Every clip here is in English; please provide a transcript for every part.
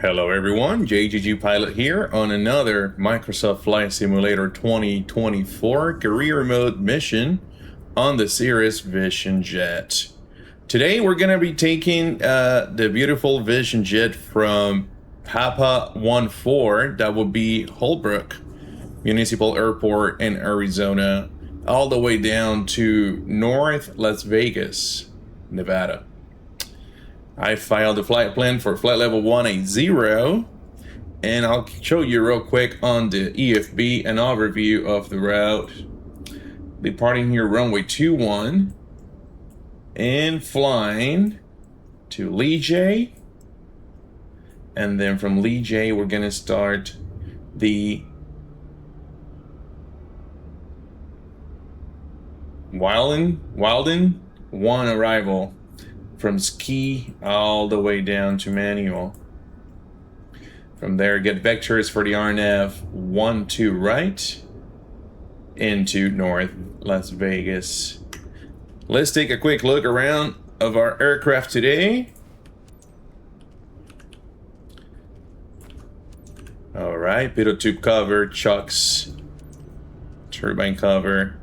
Hello everyone, JGG Pilot here on another Microsoft Flight Simulator 2024 career mode mission on the Cirrus Vision Jet. Today we're going to be taking the beautiful Vision Jet from Papa 14, that would be Holbrook Municipal Airport in Arizona, all the way down to North Las Vegas, Nevada. I filed the flight plan for flight level 180, and I'll show you real quick on the EFB an overview of the route. Departing here runway 21 and flying to Lee J, and then from Lee J we're gonna start the Wilden 1 arrival from Ski all the way down to Manual. From there, get vectors for the RNAV 1-2 right into North Las Vegas. Let's take a quick look around of our aircraft today. All right, pitot tube cover, chocks, turbine cover.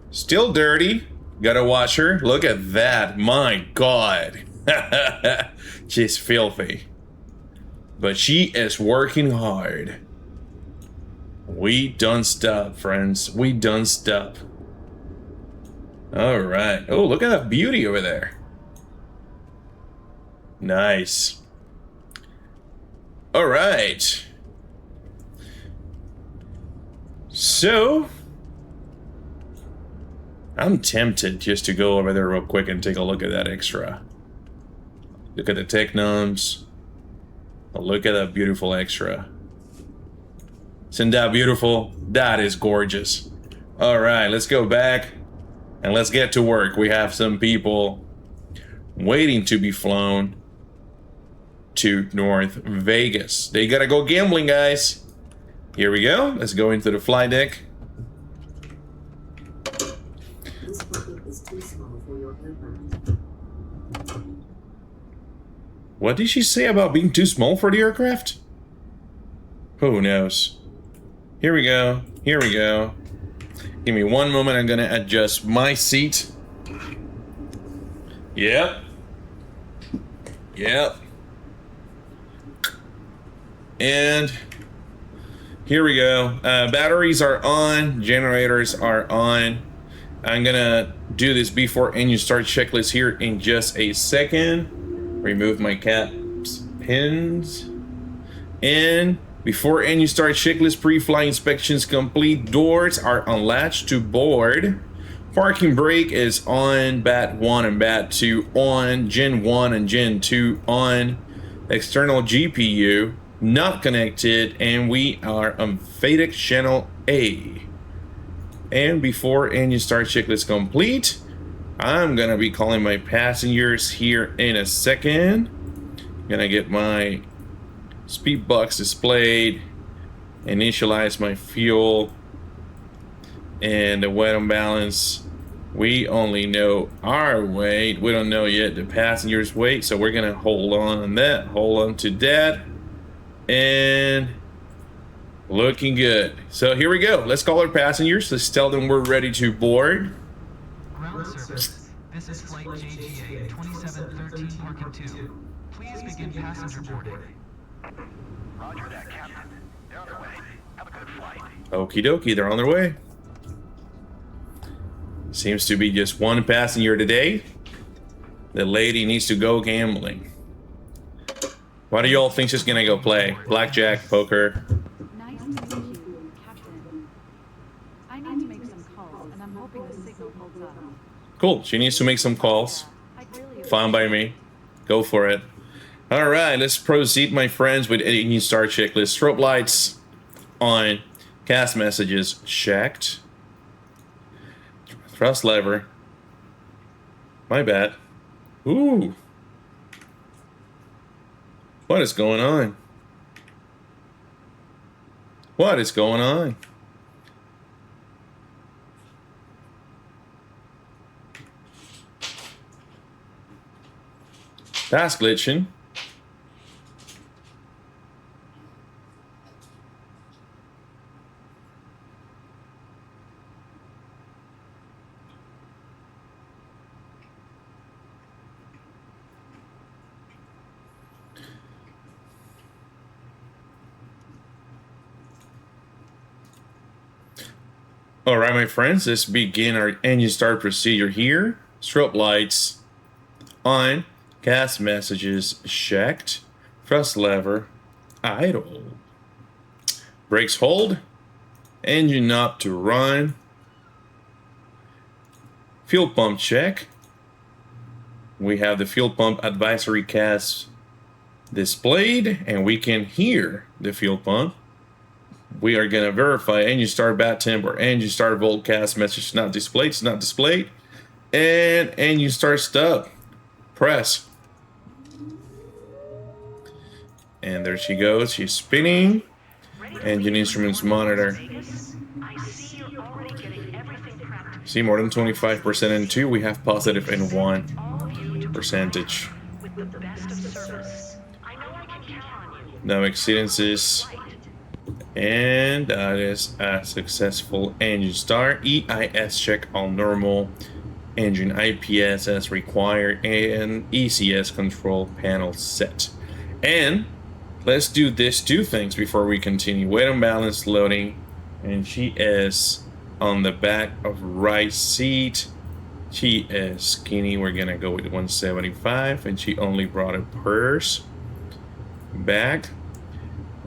Still dirty. Gotta watch her. Look at that. My God. She's filthy. But she is working hard. We don't stop, friends. We don't stop. Alright. Oh, look at that beauty over there. Nice. Alright. So I'm tempted just to go over there real quick and take a look at that extra. Look at the Technoms. Look at that beautiful extra. Isn't that beautiful? That is gorgeous. Alright, let's go back and let's get to work. We have some people waiting to be flown to North Vegas. They gotta go gambling, guys. Here we go. Let's go into the flight deck. What did she say about being too small for the aircraft? Who knows? Here we go. Here we go. Give me one moment. I'm gonna adjust my seat. Yep. Yep. And here we go. Batteries are on. Generators are on. I'm gonna do this before engine start checklist here in just a second. Remove my caps pins. And before engine start checklist, pre-flight inspections complete. Doors are unlatched to board. Parking brake is on. BAT 1 and BAT 2 on. Gen 1 and Gen 2 on. External GPU not connected. And we are on FADEC channel A. And before engine start checklist complete, I'm gonna be calling my passengers here in a second. Gonna get my speed box displayed, initialize my fuel, and the weight and balance. We only know our weight. We don't know yet the passenger's weight, so we're gonna hold on that, hold on to that, and looking good. So here we go. Let's call our passengers. Let's tell them we're ready to board. Ground service. This is flight JGA 2713 parking 2. Please begin passenger boarding. Roger that, Captain. They're on their way. Have a good flight. Okie dokie, they're on their way. Seems to be just one passenger today. The lady needs to go gambling. What do y'all think she's gonna go play? Blackjack, poker? Nice to meet you, Captain. I need to make some calls, and I'm hoping the signal holds up. Cool, she needs to make some calls. I'd really Fine by me. Go for it. Alright, let's proceed, my friends, with engine start checklist. Strobe lights on. Cast messages checked. Thrust lever. My bad. Ooh. What is going on? What is going on? That's glitching. All right, my friends, let's begin our engine start procedure here. Strobe lights on, gas messages checked, thrust lever idle, brakes hold, engine up to run, fuel pump check. We have the fuel pump advisory cast displayed, and we can hear the fuel pump. We are going to verify engine start bat temp or engine start volt cast message not displayed. It's not displayed. And engine start stub. Press. And there she goes. She's spinning. Engine instruments monitor. See, more than 25% in 2. We have positive in 1 percentage. No exceedances. And that is a successful engine start. EIS check on normal. Engine IPS as required. And ECS control panel set. And let's do these 2 things before we continue. Weight unbalanced loading. And she is on the back of right seat. She is skinny. We're going to go with 175. And she only brought a purse. Back.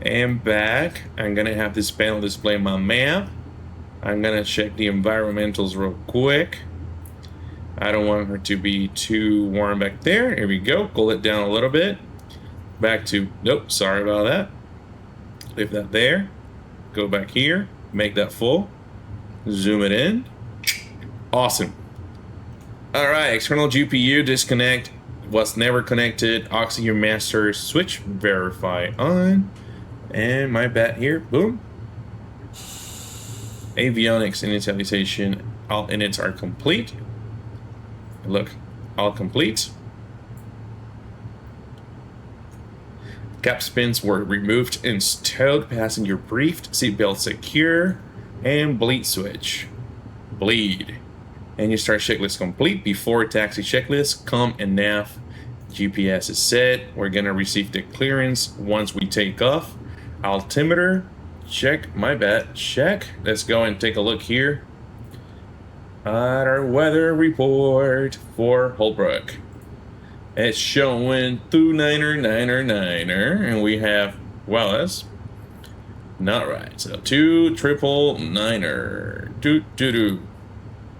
And back. I'm gonna have this panel display my map. I'm gonna check the environmentals real quick. I don't want her to be too warm back there. Here we go. Cool it down a little bit. Back to, nope, sorry about that. Leave that there. Go back here. Make that full. Zoom it in. Awesome. All right, external GPU disconnect. Was never connected. Oxygen master switch verify on. And my bat here, boom. Avionics initialization, all inits are complete. Look, all complete. Cap spins were removed and stowed, passenger briefed, seatbelt secure, and bleed switch. Bleed. And you start checklist complete. Before taxi checklist, com and nav. GPS is set. We're gonna receive the clearance once we take off. Altimeter, check, my bad, check. Let's go and take a look here at our weather report for Holbrook. It's showing 29er, and we have, well, that's not right. So 29er,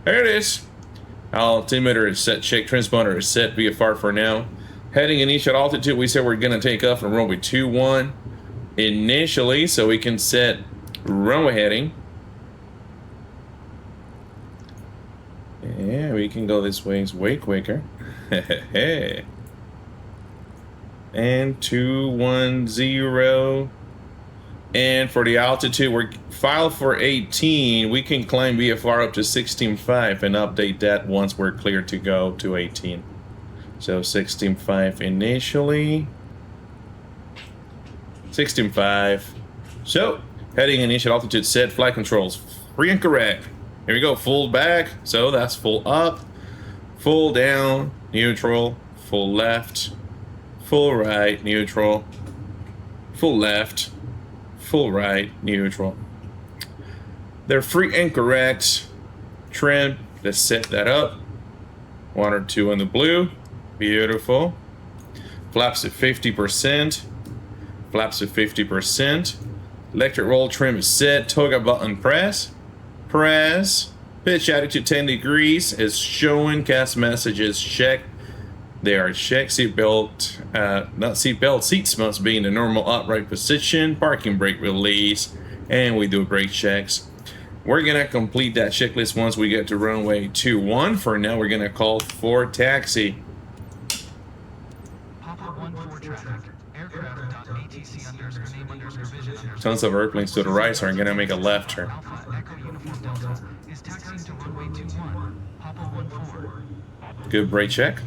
there it is. Altimeter is set, check, transponder is set, VFR for now. Heading initial altitude, we said we're gonna take off and runway 21. Initially, so we can set runway heading. Yeah, we can go this way. It's way quicker. And 210. And for the altitude, we're filed for 18. We can climb VFR up to 16.5 and update that once we're cleared to go to 18. So 16.5 initially. 16.5. So, heading initial altitude set, flight controls, free and correct. Here we go, full back, so that's full up, full down, neutral, full left, full right, neutral, full left, full right, neutral. They're free and correct. Trim, let's set that up. 1 or 2 in the blue, beautiful. Flaps at 50%. Flaps to 50%. Electric roll trim is set. Toga button press. Press. Pitch attitude 10 degrees is showing. Cast messages checked. They are checked. Seatbelt, not seatbelt. Seats must be in the normal upright position. Parking brake release. And we do brake checks. We're going to complete that checklist once we get to runway 21. For now, we're going to call for taxi. Tons of airplanes to the right, so I'm gonna make a left turn. Good brake check.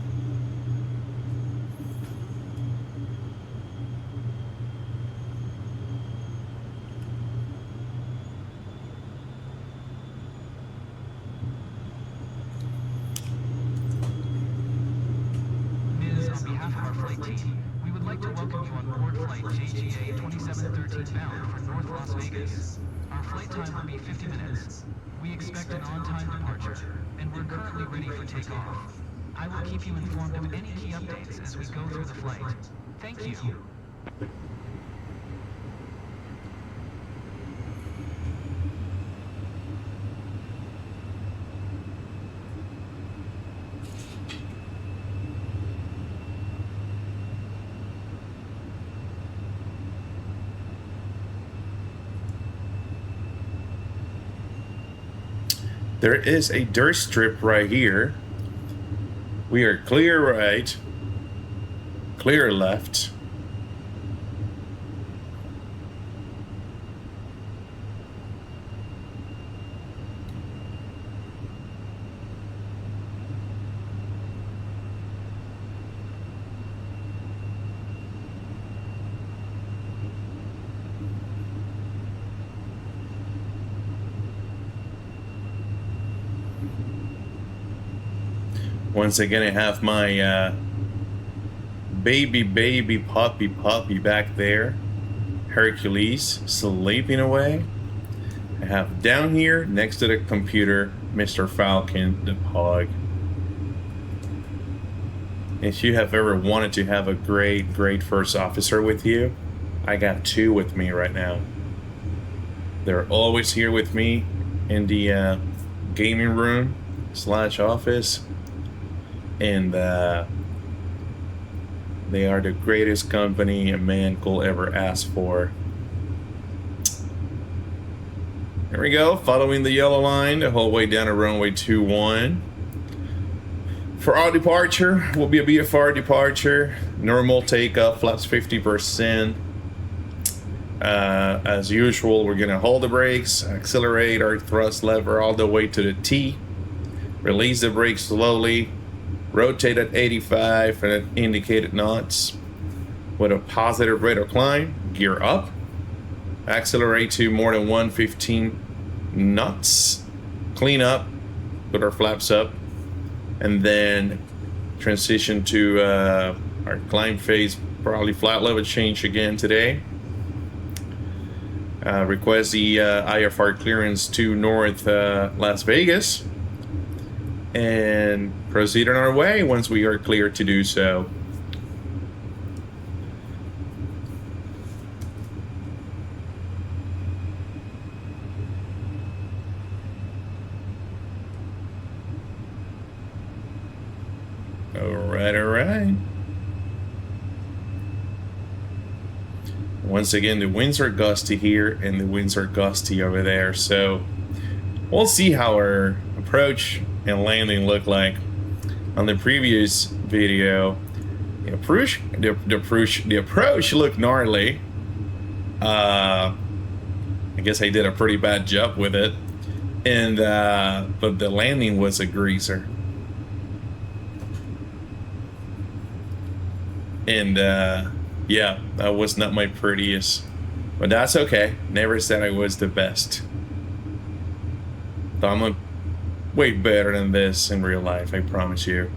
Ms., on behalf of our flight team, we would like to welcome you on board flight JGA 2713 bound for North Las Vegas. Our flight time will be 50 minutes. We expect an on-time departure, and we're currently ready for takeoff. I will keep you informed of any key updates as we go through the flight. Thank you. There is a dirt strip right here. We are clear right, clear left. Once again, I have my baby puppy back there, Hercules, sleeping away. I have down here next to the computer Mr. Falcon the pug. If you have ever wanted to have a great first officer with you, I got two with me right now. They're always here with me in the gaming room / office. And they are the greatest company a man could ever ask for. There we go, following the yellow line the whole way down to runway 21. For our departure, will be a VFR departure. Normal takeoff, flaps 50%. As usual, we're gonna hold the brakes, accelerate our thrust lever all the way to the T, release the brakes slowly, rotate at 85 and at indicated knots with a positive rate of climb, gear up, accelerate to more than 115 knots, clean up, put our flaps up, and then transition to our climb phase, probably flat level change again today. Request the IFR clearance to North Las Vegas, and proceed on our way once we are cleared to do so. All right. Once again, the winds are gusty here and the winds are gusty over there, so we'll see how our approach and landing look like. On the previous video, the approach looked gnarly. I guess I did a pretty bad job with it, and but the landing was a greaser. And yeah, that was not my prettiest, but that's okay. Never said I was the best. So I'm way better than this in real life, I promise you.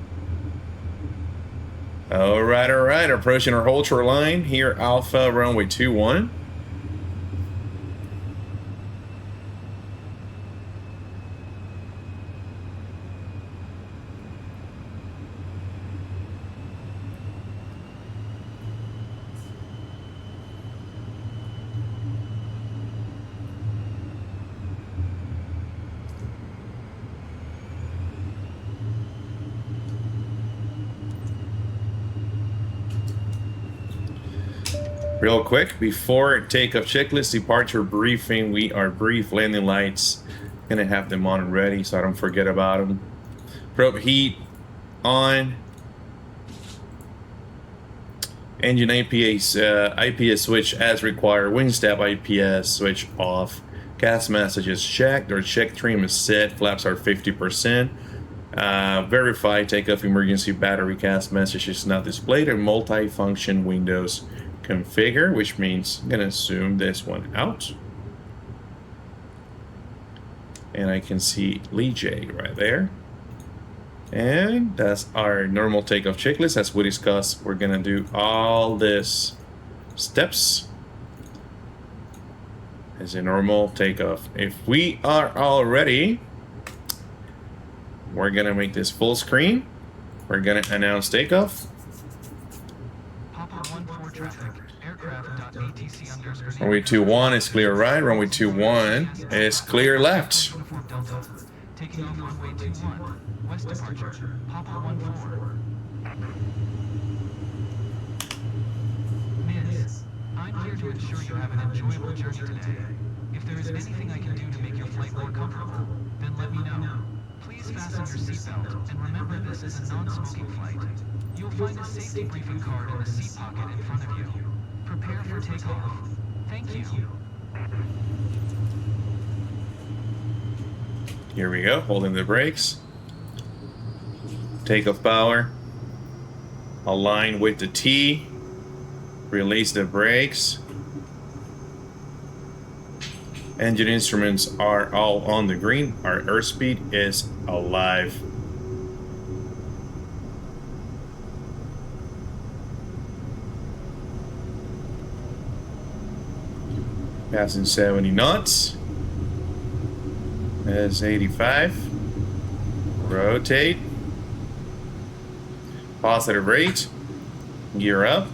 All right, approaching our ultra line here, Alpha runway 21. Real quick, before takeoff checklist, departure briefing, we are brief landing lights. Gonna have them on and ready so I don't forget about them. Probe heat on. Engine IPS switch as required. Wingstep IPS switch off. Gas mask is checked. Our check trim is set. Flaps are 50%. Verify takeoff emergency battery gas message is not displayed, and multi-function windows configure, which means I'm gonna zoom this one out, and I can see Lee J right there. And that's our normal takeoff checklist. As we discussed, we're gonna do all this steps as a normal takeoff. If we are all ready, we're gonna make this full screen. We're gonna announce takeoff. Papa 14 traffic. Aircraft.atc underscore. Runway 21 is clear right. Runway 21 is clear left. Uniform Delta. Taking off runway 21. West departure. Papa 14. Miss, I'm here to ensure you have an enjoyable journey today. If there is anything I can do to make your flight more comfortable, then let me know. Please fasten your seatbelt and remember this is a non-smoking flight. You'll find a safety briefing card in the seat pocket in front of you. Prepare for takeoff. Thank you. Here we go, holding the brakes. Takeoff power. Align with the T. Release the brakes. Engine instruments are all on the green. Our airspeed is alive. Passing 70 knots. That's 85. Rotate. Positive rate. Gear up.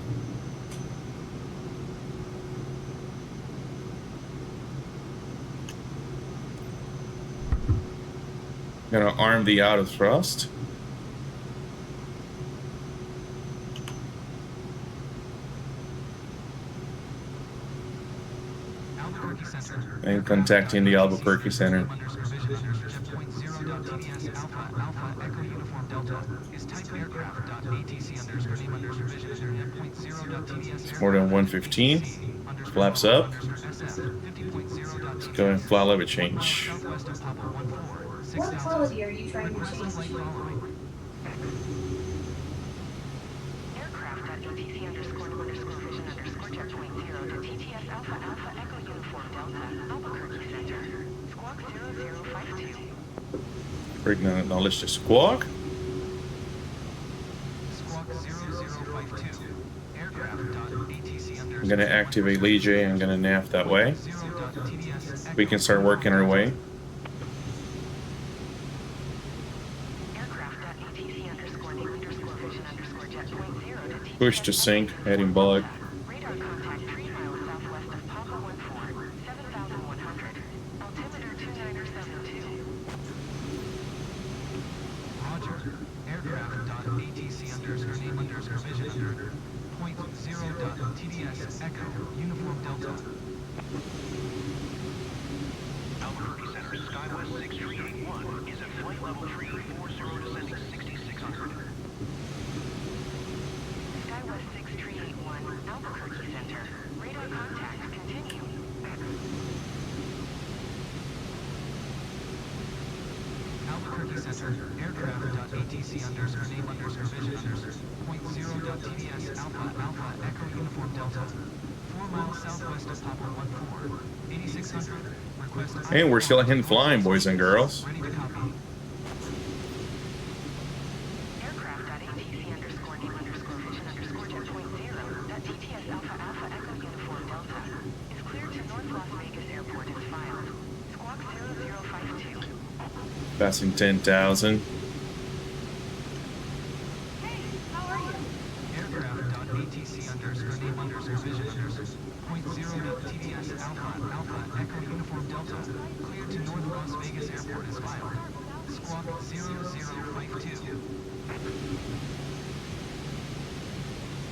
Gonna arm the auto thrust. And contacting the Albuquerque Center. It's more than 115. Flaps up. Let's go and fly level change. What quality are you trying to change? Aircraft at ATC underscore vision underscore jet point 0 to TTS Alpha Alpha Echo Uniform Delta, Albuquerque Center. Squawk 0052. We're gonna acknowledge the squawk. Squawk 0052. Aircraft.atc underscore. I'm gonna activate Leger. I'm gonna nav that way. We can start working our way. Push to sync, heading bullet. Radar contact 3 miles southwest of Papa 14, 7,100. Altimeter 2972. Roger. Aircraft.atc underscore name underscore vision. Point 0.TDS Echo Uniform Delta. Albuquerque Center, Skywest 6381 is at flight level 340 descending 6600. Skywest 6381, Albuquerque Center. Radar contact continue. Albuquerque Center. Aircraft.atc underscore name underscore vision. Point 0.TDS Alpha Alpha Echo Uniform Delta. 4 miles southwest of Papa 14. 8600. Request. Hey, we're still in flying, boys and girls. Ready to copy. Aircraft.atc underscore name underscore vision underscore jet point 0. TTS Alpha Alpha Echo Uniform Delta is cleared to North Las Vegas Airport as filed. Squawk 0052. Passing 10,000. Hey, how are you? Aircraft.atc underscore name underscore vision. Point 0.TDS Alpha Alpha Echo Uniform Delta cleared to North Las Vegas Airport as filed. Squawk 0052.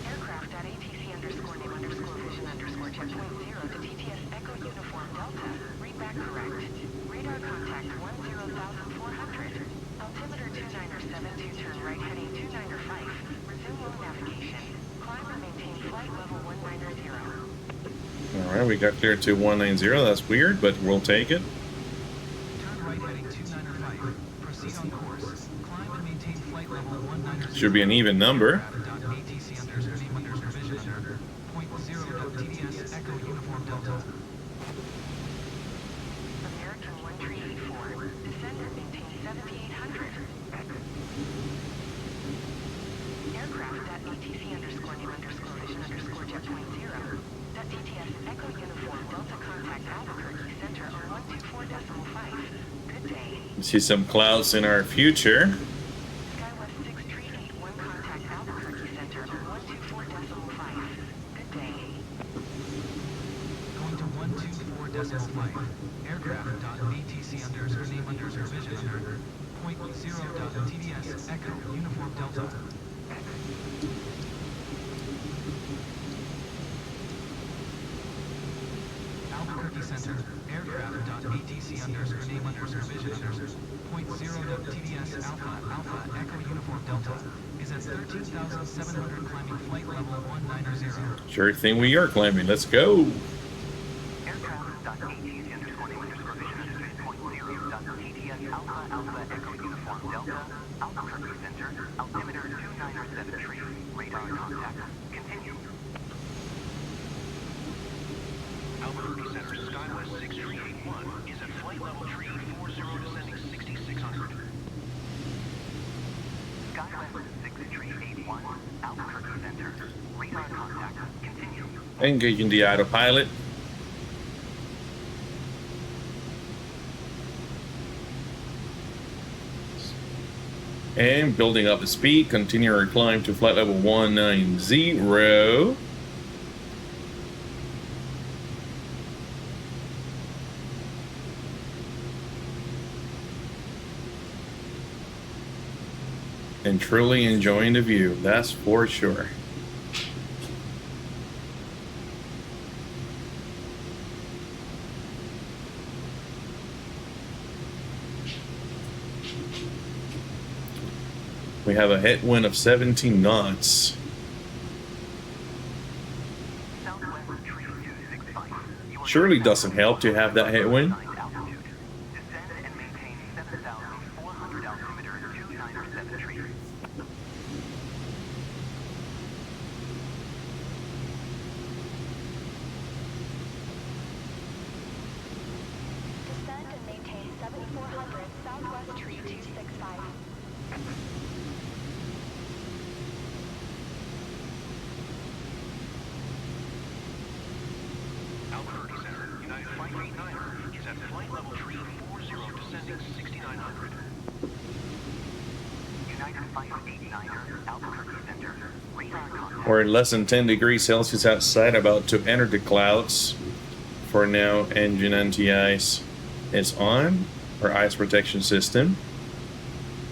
Aircraft.atc underscore name underscore vision underscore jet point 0 to TTS Echo Uniform Delta. Read back correct. Radar contact 10,400. Altimeter 2972, turn right heading 295. Resume low navigation. Climb and maintain flight level 190. Alright, we got cleared to 190. That's weird, but we'll take it. Turn right heading 295. Proceed on course. Climb and maintain flight level 190. Should be an even number. ATC underscore name underscore vision. Point 0.TDS Echo Uniform Delta. American 1384. Descend and maintain 7800. Aircraft.atc underscore name underscore vision underscore jet point 0. TTS Echo Uniform Delta contact Albuquerque. See some clouds in our future. SkyWest 6381 contact Albuquerque Center 124.5. Good day. Going to 124.5. Aircraft.ATC underscore name underscore vision under .0.TDS Echo Uniform Delta. Albuquerque Center. Aircraft.ATC underscore name underscore vision under .0.TDS Alpha Echo Uniform Delta is at 13,700 climbing flight level 190. Sure thing we are climbing. Let's go. Aircraft.ATC underscore name underscore vision underscore .0.TDS Alpha Echo Uniform Delta, Albuquerque Center, altimeter 2973, radar contact. Continue. Albuquerque Center, SkyWest 6381 is at flight level 340 descending 6600. SkyWest 6381, Albuquerque Center, radar contact. Continue. Engaging the autopilot. And building up the speed, continue our climb to flight level 190. And truly enjoying the view, that's for sure. We have a headwind of 17 knots. Surely doesn't help to have that headwind. Descend and maintain 7400 Southwest Tree 265. Albuquerque Center, United Flight 89er is at flight level 340 descending 6900. United Flight 89er, Albuquerque Center, radar contact. We're at less than 10 degrees Celsius outside, about to enter the clouds. For now, engine anti-ice is on, or ice protection system,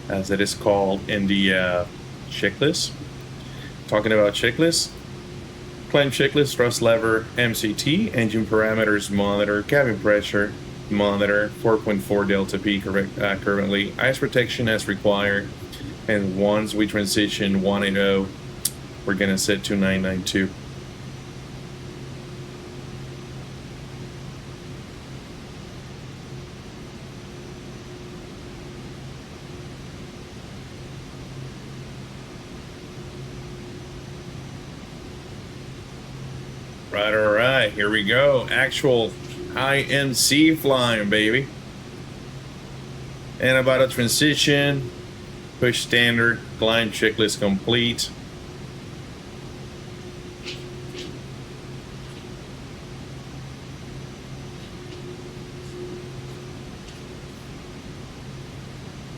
as it is called in the checklist. Talking about checklist, climb checklist, thrust lever, MCT, engine parameters monitor, cabin pressure monitor, 4.4 delta P currently, ice protection as required, and once we transition 180, we're gonna set to 992. All right, here we go. Actual INC flying, baby. And about a transition, push standard, climb checklist complete.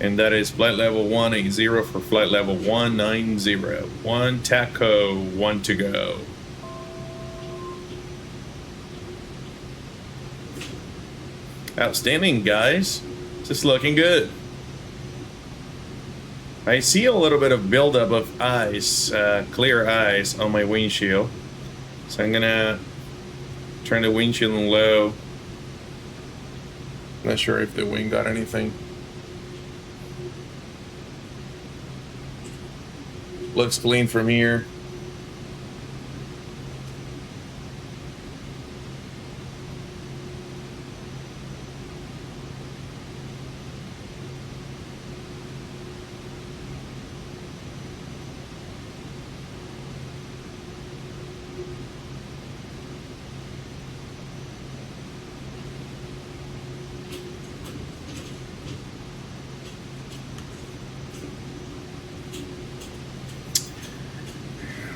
And that is flight level 180 for flight level 190. One taco, one to go. Outstanding, guys. Just looking good. I see a little bit of buildup of ice, clear ice on my windshield. So I'm gonna turn the windshield low. Not sure if the wing got anything. Looks clean from here.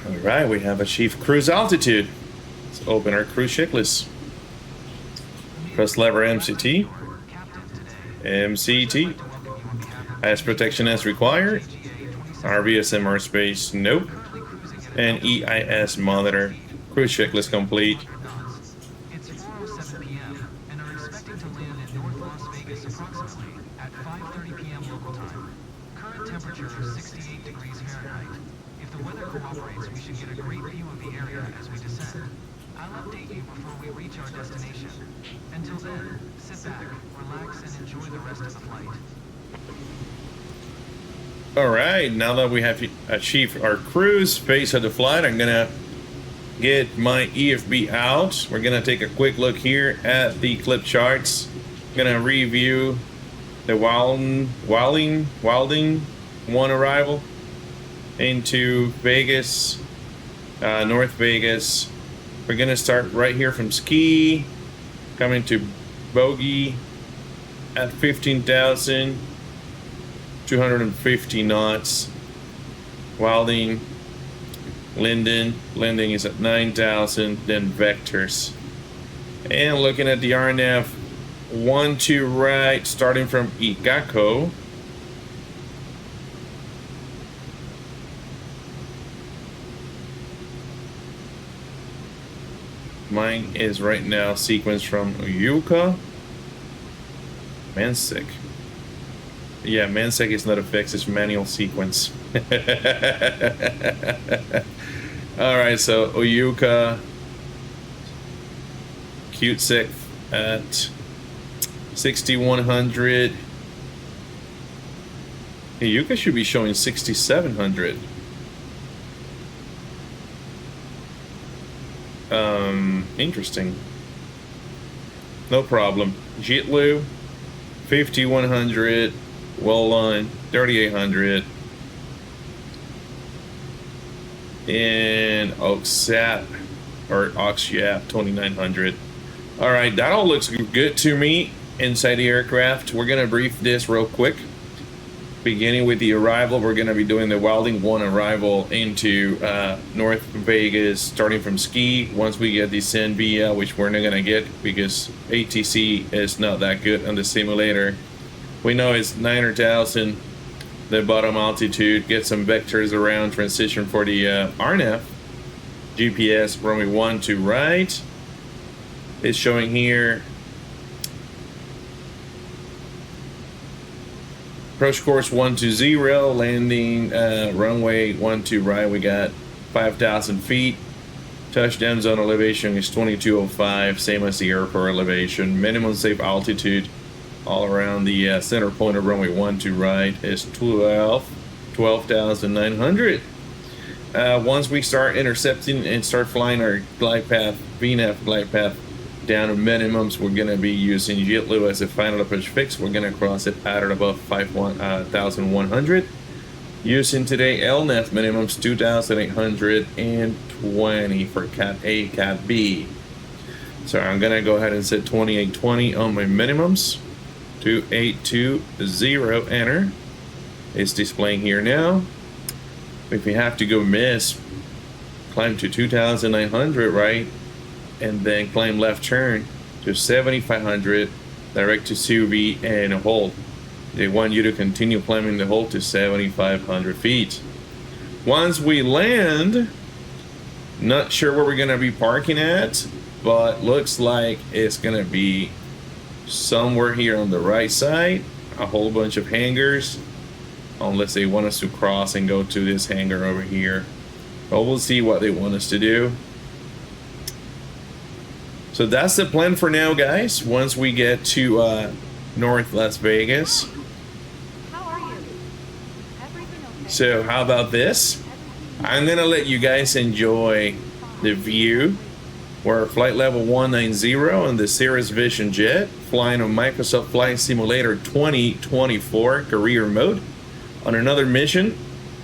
Alright, we have achieved cruise altitude. Let's open our cruise checklist. Press lever MCT. MCT. As protection as required. RVSMR space, nope. And EIS monitor. Cruise checklist complete. It's 4:07 p.m. and are expecting to land in North Las Vegas approximately at 5:30 p.m. local time. Current temperature is 68 degrees Fahrenheit. If the weather cooperates, we should get a great view of the area as we descend. I'll update you before we reach our destination. Until then, sit back, relax, and enjoy the rest of the flight. All right, now that we have achieved our cruise phase of the flight, I'm gonna get my EFB out. We're gonna take a quick look here at the clip charts. Gonna review the Wilding one arrival into Vegas, North Vegas. We're gonna start right here from Ski, coming to Bogey at 15,250 knots. Wilding, Linden is at 9,000, then Vectors. And looking at the RNF, 1-2 right, starting from Ikako. Mine is right now sequenced from Uyuka. Mansek. Yeah, Mansek is not a fix, it's manual sequence. Alright, so Uyuka, Cutesec at 6,100. Uyuka should be showing 6,700. Interesting. No problem. Jitlu, 5,100. Well on 3,800. And Oxap or Oxyap 2,900. All right, that all looks good to me inside the aircraft. We're gonna brief this real quick. Beginning with the arrival, we're gonna be doing the Wilding 1 arrival into North Vegas, starting from Ski. Once we get the Nvidia, which we're not gonna get because ATC is not that good on the simulator. We know it's 900,000, the bottom altitude. Get some vectors around, transition for the RNF. GPS runway 1 right. It's showing here. Approach course 120, landing runway 12 right. We got 5,000 feet. Touchdown zone elevation is 2205, same as the airport elevation. Minimum safe altitude all around the center point of runway 12 right is 12,900. Once we start intercepting and start flying our glide path, VNAV glide path down to minimums, we're going to be using Jitlu as a final approach fix. We're going to cross it at or above 5,100. Using today LNAV minimums 2,820 for Cat A, Cat B. So I'm going to go ahead and set 2820 on my minimums. 2820, enter. It's displaying here now. If we have to go miss, climb to 2,900, right? And then climb left turn to 7,500, direct to CUV and hold. They want you to continue climbing the hold to 7,500 feet. Once we land, not sure where we're gonna be parking at, but looks like it's gonna be somewhere here on the right side. A whole bunch of hangars, unless they want us to cross and go to this hangar over here. But we'll see what they want us to do. So that's the plan for now, guys. Once we get to North Las Vegas. How are you? Everything okay? So how about this? I'm gonna let you guys enjoy the view. We're flight level 190 on the Cirrus Vision jet, flying on Microsoft Flight Simulator 2024 career mode on another mission,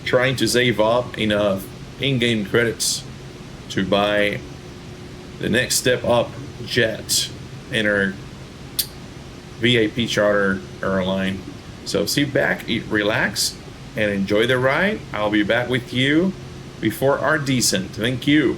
trying to save up enough in-game credits to buy the next step up jet in our VIP charter airline. So sit back, relax, and enjoy the ride. I'll be back with you before our descent. Thank you.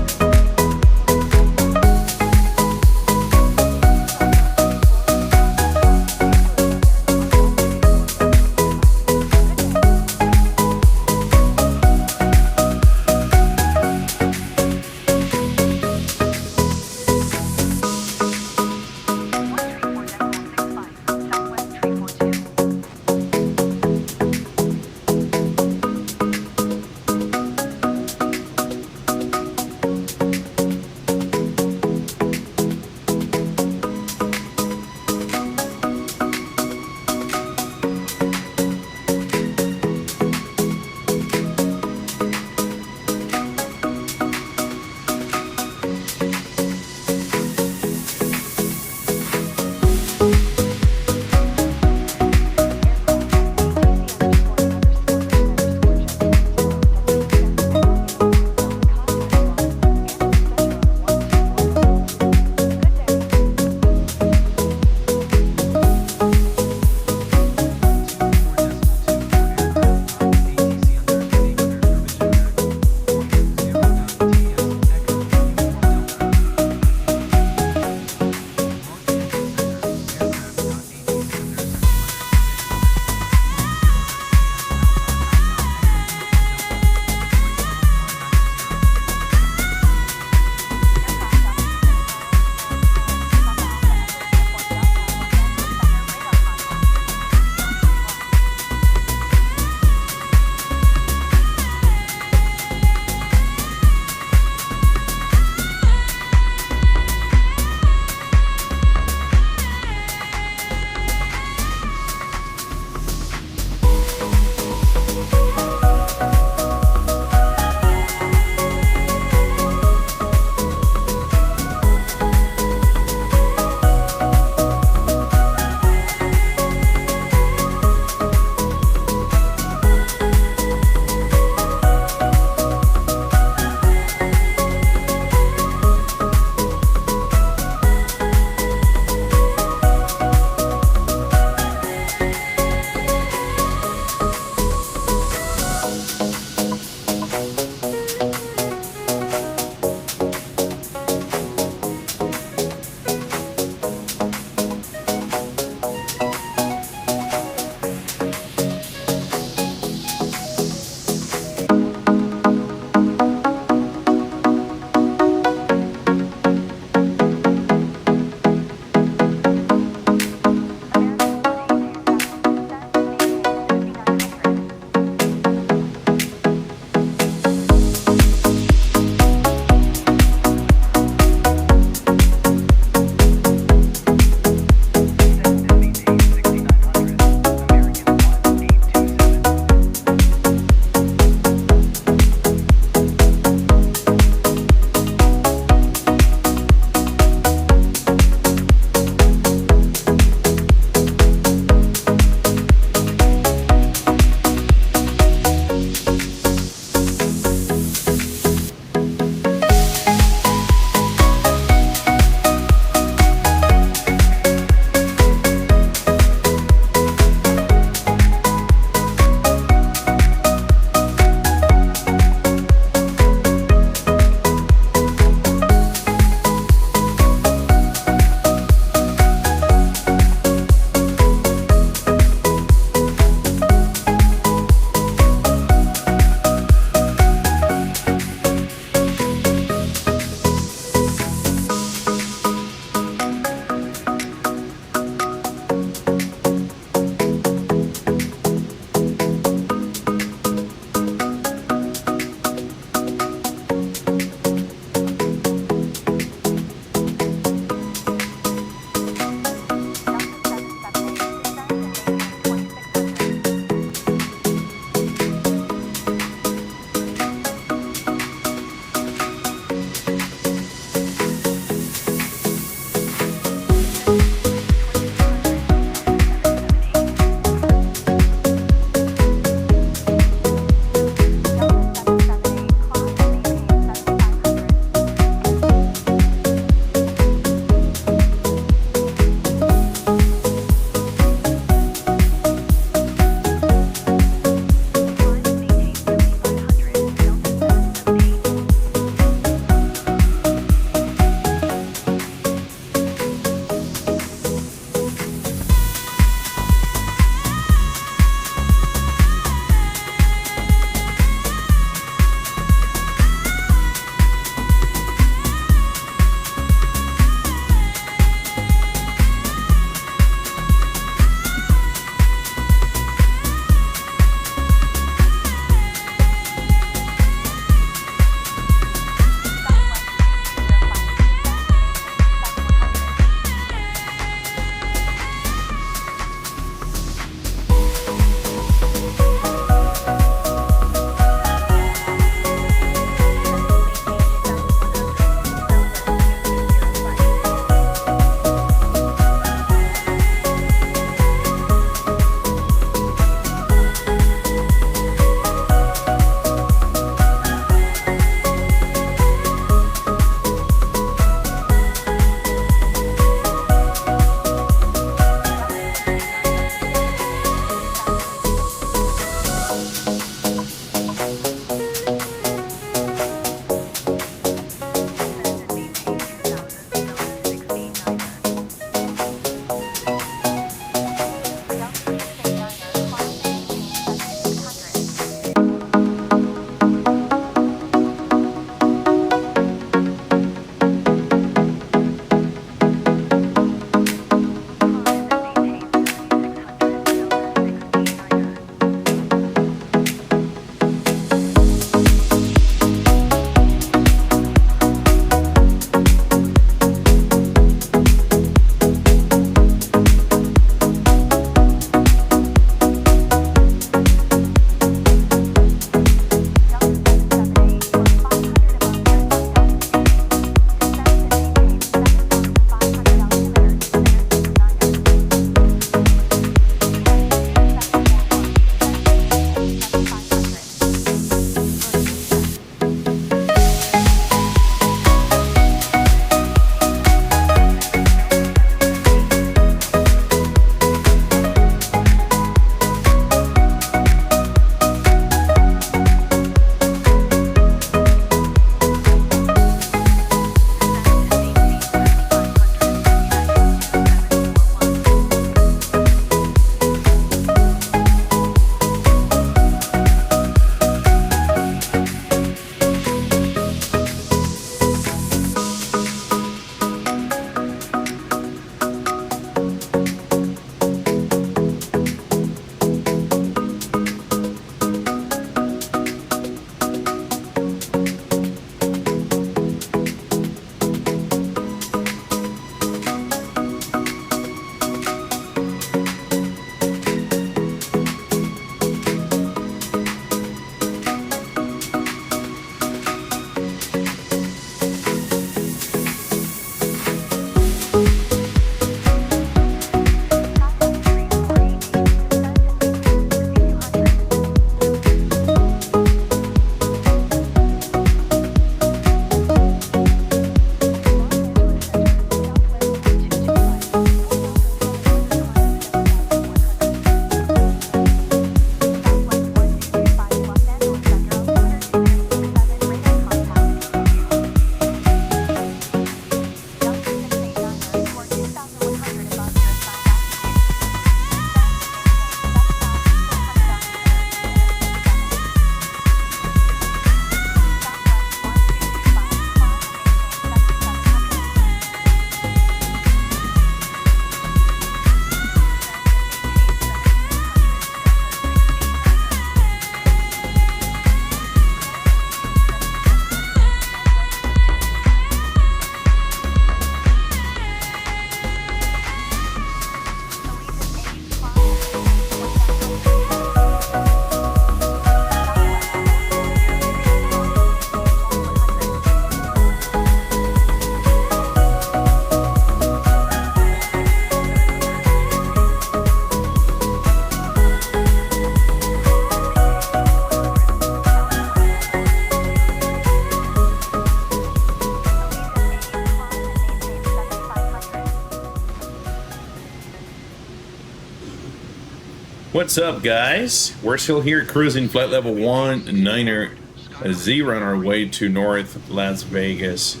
What's up, guys? We're still here cruising flight level 190 on our way to North Las Vegas.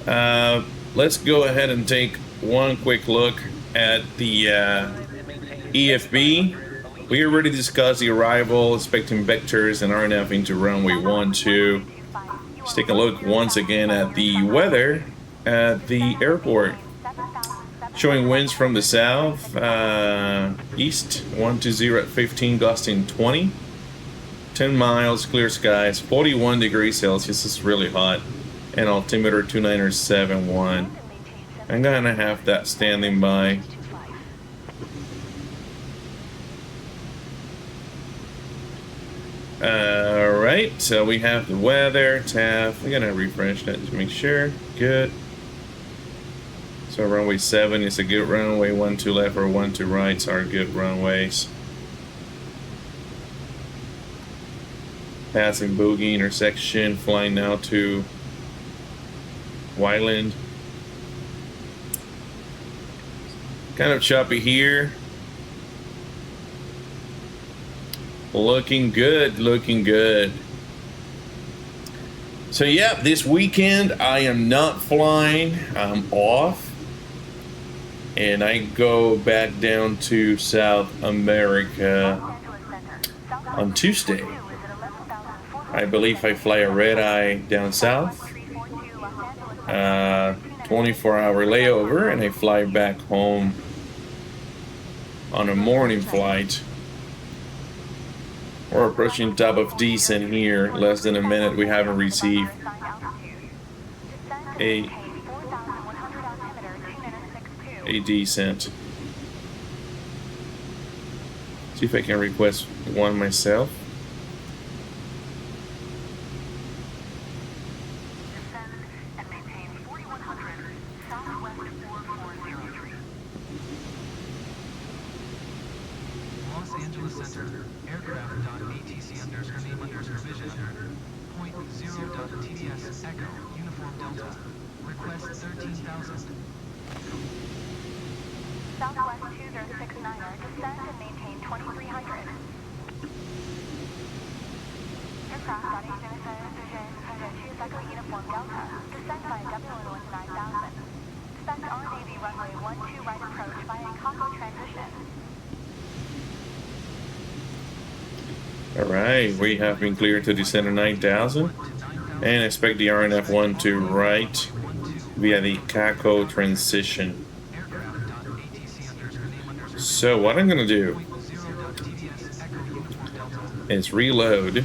Let's go ahead and take one quick look at the EFB. We already discussed the arrival, expecting vectors and RNF into runway 12. Let's take a look once again at the weather at the airport. Showing winds from the south, east, 120 at 15, gusting 20. 10 miles, clear skies, 41 degrees Celsius, is really hot. And altimeter 2971. I'm gonna have that standing by. Alright, so we have the weather, tab. We're gonna refresh that to make sure. Good. So runway 7 is a good runway, 12 left or 12 rights are good runways. Passing Bogey intersection, flying now to Wyland. Kind of choppy here. Looking good, looking good. So yeah, this weekend I am not flying, I'm off. And I go back down to South America on Tuesday. I believe I fly a red eye down south, 24-hour layover, and I fly back home on a morning flight. We're approaching top of decent here, less than a minute. We haven't received a decent. See if I can request one myself. Los Angeles Center, aircraft.ATC name under supervision, point 0.TDS Echo, Uniform Delta, request 13,000. Southwest 2069er, descend and maintain 2300. Aircraft.ATC Echo, Uniform Delta, descend by W1 9000. Expect RNAV runway 12 right approach via Kako transition. Alright, we have been cleared to descend to 9000 and expect the RNF 12 right via the Kako transition. So what I'm gonna do is reload.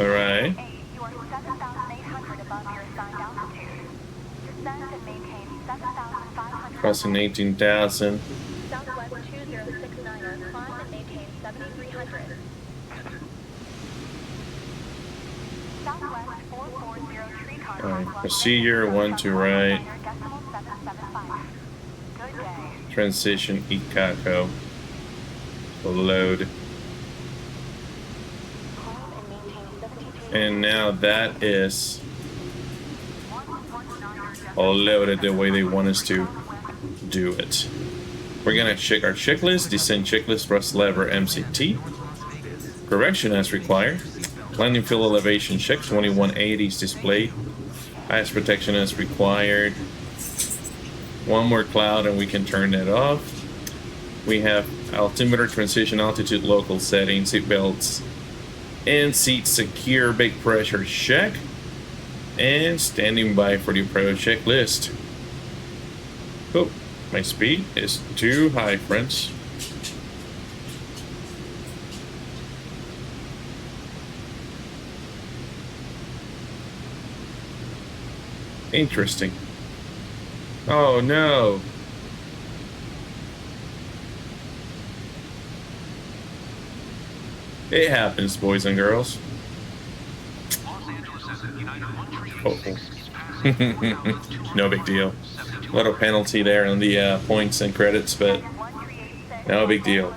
Alright. You are 7,800 above your assigned altitude. Descend and maintain 7,500. Crossing 18,000. Southwest 2069er, climb and maintain 7,300. Southwest 440 car. Alright, procedure 12 right. Decimal 775. Good day. Transition Ikako. Load. And now that is all loaded the way they want us to do it. We're gonna check our checklist, descent checklist, thrust lever MCT. Correction as required. Landing field elevation check, 2180 is displayed. Ice protection as required. One more cloud and we can turn that off. We have altimeter, transition altitude, local settings, seat belts, and seat secure, big pressure check, and standing by for the approach checklist. Oh, my speed is too high, friends. Interesting. Oh no. It happens, boys and girls. Oh. No big deal. A little penalty there on the points and credits, but no big deal.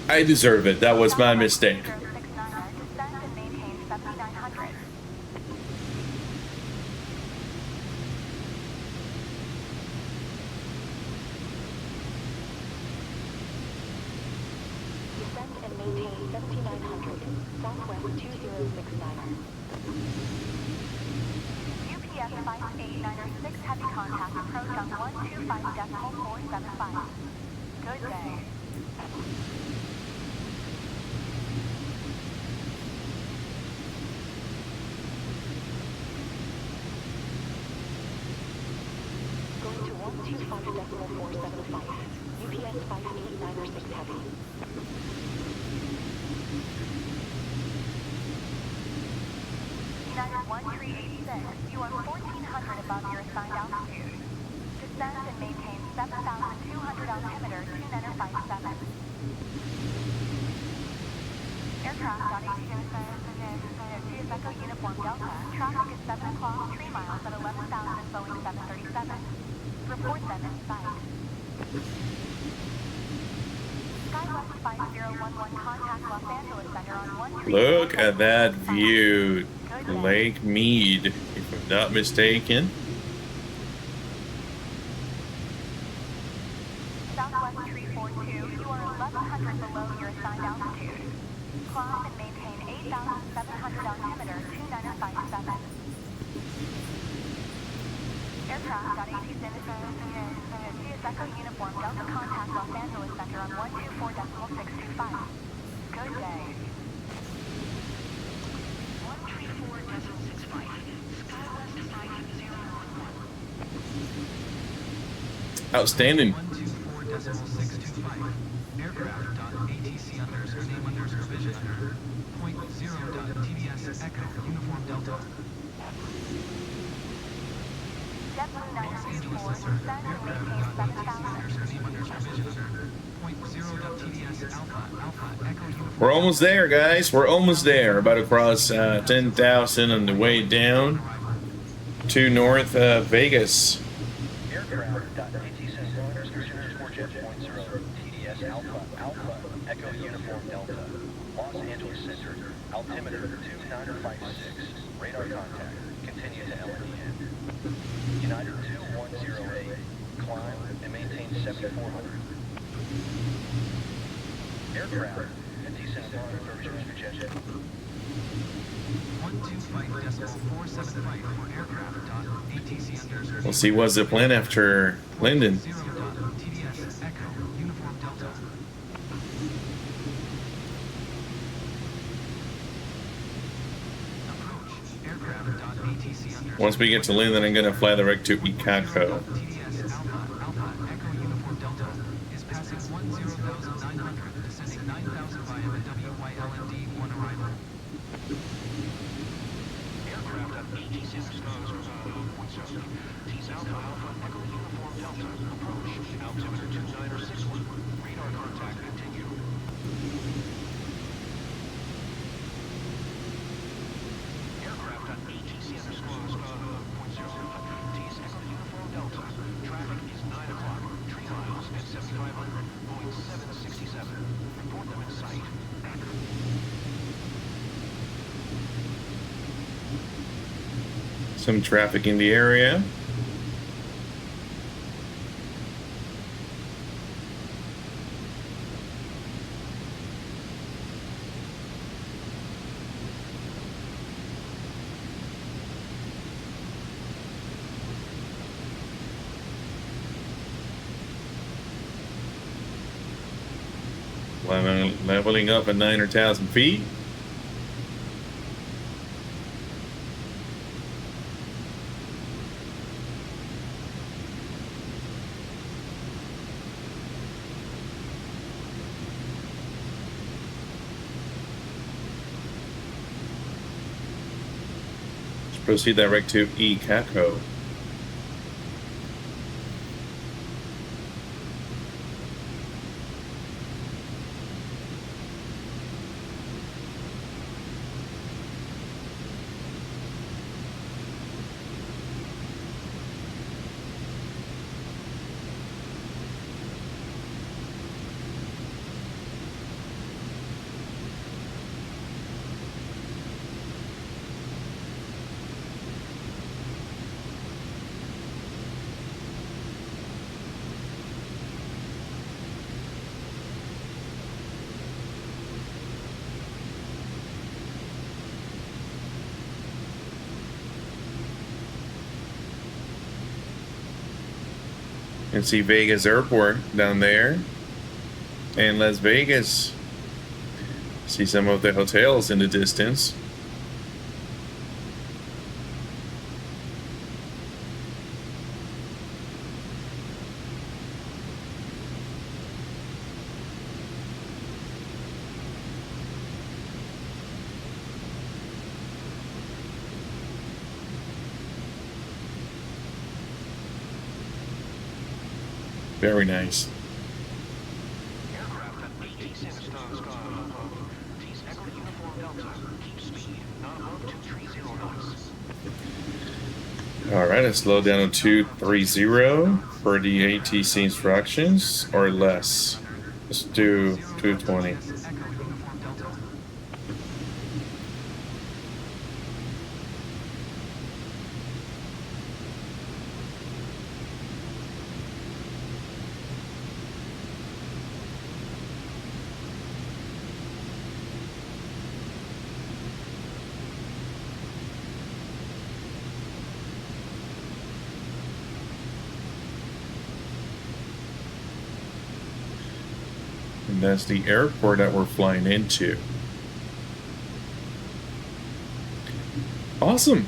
I deserve it. That was my mistake. 069er, descend and maintain 7900. Descend and maintain 7900. Southwest 2069er. UPS 5896 heavy contact approach on 125.475. Good day. Going to 125.475. UPS 5896 heavy. United 1386, you are 1400 above your assigned altitude. Descend and maintain 7200 altimeter 2957. Aircraft on ATC Echo Uniform Delta. Traffic is 7 o'clock, 3 miles at 11,000 Boeing 737. Report them in sight. SkyWest 5011 contact Los Angeles Center on 1. Look at that view. Lake Mead, if I'm not mistaken. Southwest 342, you are 1100 below your assigned altitude. Climb and maintain 8,700 altimeter 2957. Aircraft on ATC Echo Uniform Delta contact Los Angeles Center on 124.625. Good day. 134.65. Skywest 5011. Outstanding. 124.625. Aircraft.ATC underscore name underscore vision under 0.0.TDS Echo Uniform Delta. JetBlue Los Angeles 934, Center. descend and maintain Aircraft.ATC 7,000. underscore name underscore vision under 0.0.TDS Alpha Echo Uniform. We're almost there, guys. We're almost there. About to cross 10,000 on the way down to North Vegas. Aircraft.ATC TDS Alpha Echo Uniform Delta. Los Angeles Center. Altimeter 2956. Radar contact. Continue to LNEN. United 2108. Climb and maintain 7400. Aircraft. Descent jet. 125.475 for aircraft.ATC underscore. We'll see what's the plan after Linden. 0.TDS Echo Uniform Delta. Approach aircraft.ATC underscore. Once we get to Linden, I'm going to fly direct to Icaco. TDS Alpha Echo Uniform Delta is passing 10,900, descending 9,000 via the WYLND 1 arrival. Aircraft at ATC Tees Alpha Echo Uniform Delta. Approach. Altimeter 2961. Radar contact continue. Aircraft at ATC Tees Echo Uniform Delta. Traffic is 9 o'clock. 3 miles at 7,500. Boeing 767. Report them in sight. Some traffic in the area. Leveling up at 9,000 feet. Let's proceed direct to Icaco. can see Vegas Airport down there. And Las Vegas. See some of the hotels in the distance. Very nice. Aircraft at 86 knots gone above. T's Echo Uniform Delta. Keep speed, not above 230 knots. All right, let's slow down to 230 for the ATC instructions or less. Let's do 220. Echo Uniform Delta. And that's the airport that we're flying into. Awesome.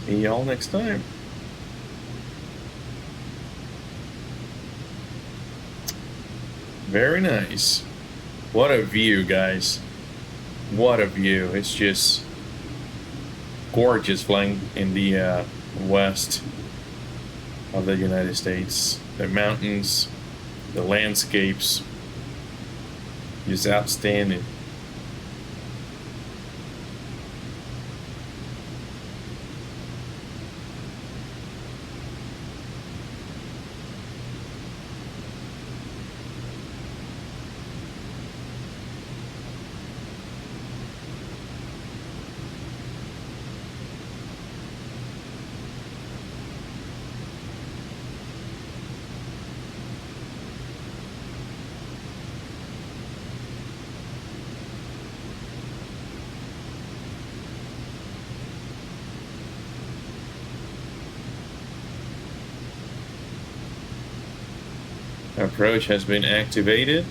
See y'all next time. Very nice. What a view, guys. What a view. It's just gorgeous flying in the west of the United States. The mountains, the landscapes, just outstanding. Approach has been activated.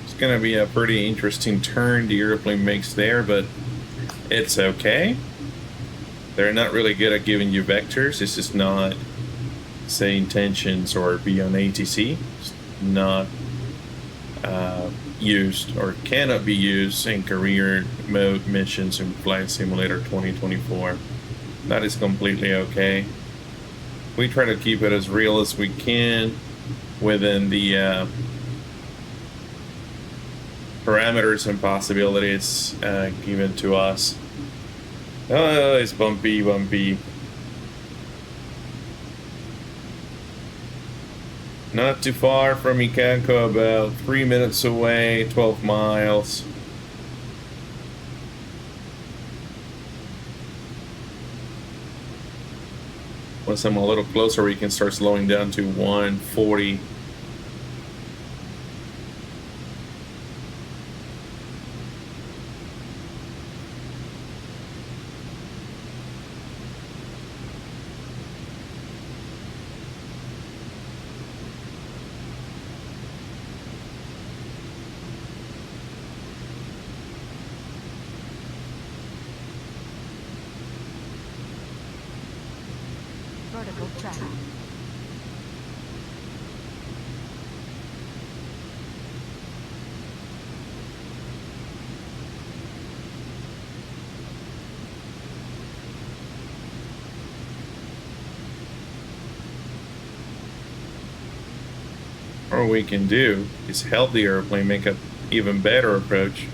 It's going to be a pretty interesting turn the airplane makes there, but it's okay. They're not really good at giving you vectors. This is not, say, intentions or be on ATC. It's not used or cannot be used in career mode missions in Flight Simulator 2024. That is completely okay. We try to keep it as real as we can within the parameters and possibilities given to us. Oh, it's bumpy, bumpy. Not too far from Ikanko, about 3 minutes away, 12 miles. Once I'm a little closer, we can start slowing down to 140. Vertical track. Or we can do is help the airplane make an even better approach.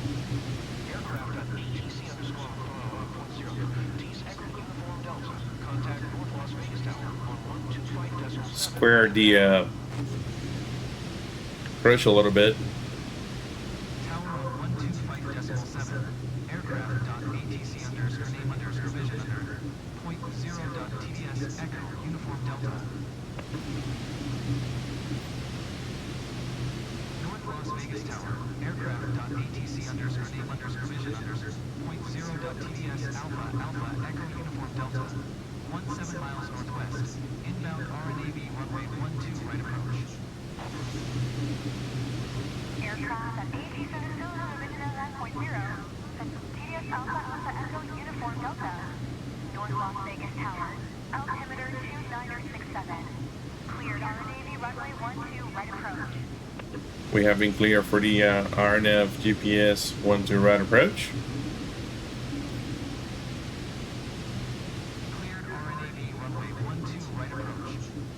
Aircraft at ETC_0.0. T's Echo Uniform Delta. Contact North Las Vegas Tower on 125.7. Square the approach a little bit. Tower on 125.7. Aircraft.ATC underscore name underscore vision under .0.TDS Echo Uniform Delta. North Las Vegas Tower. Aircraft.ATC underscore name underscore vision under .0.TDS Alpha Alpha Echo Uniform Delta. 17 miles northwest. Inbound RNAV runway 12 right approach. Aircraft at ATC original 9.0. TDS Alpha Alpha Echo Uniform Delta. North Las Vegas Tower. Altimeter 2967. Cleared RNAV runway 12 right approach. We have been clear for the RNAV GPS 12 right approach. Cleared RNAV runway 12 right approach.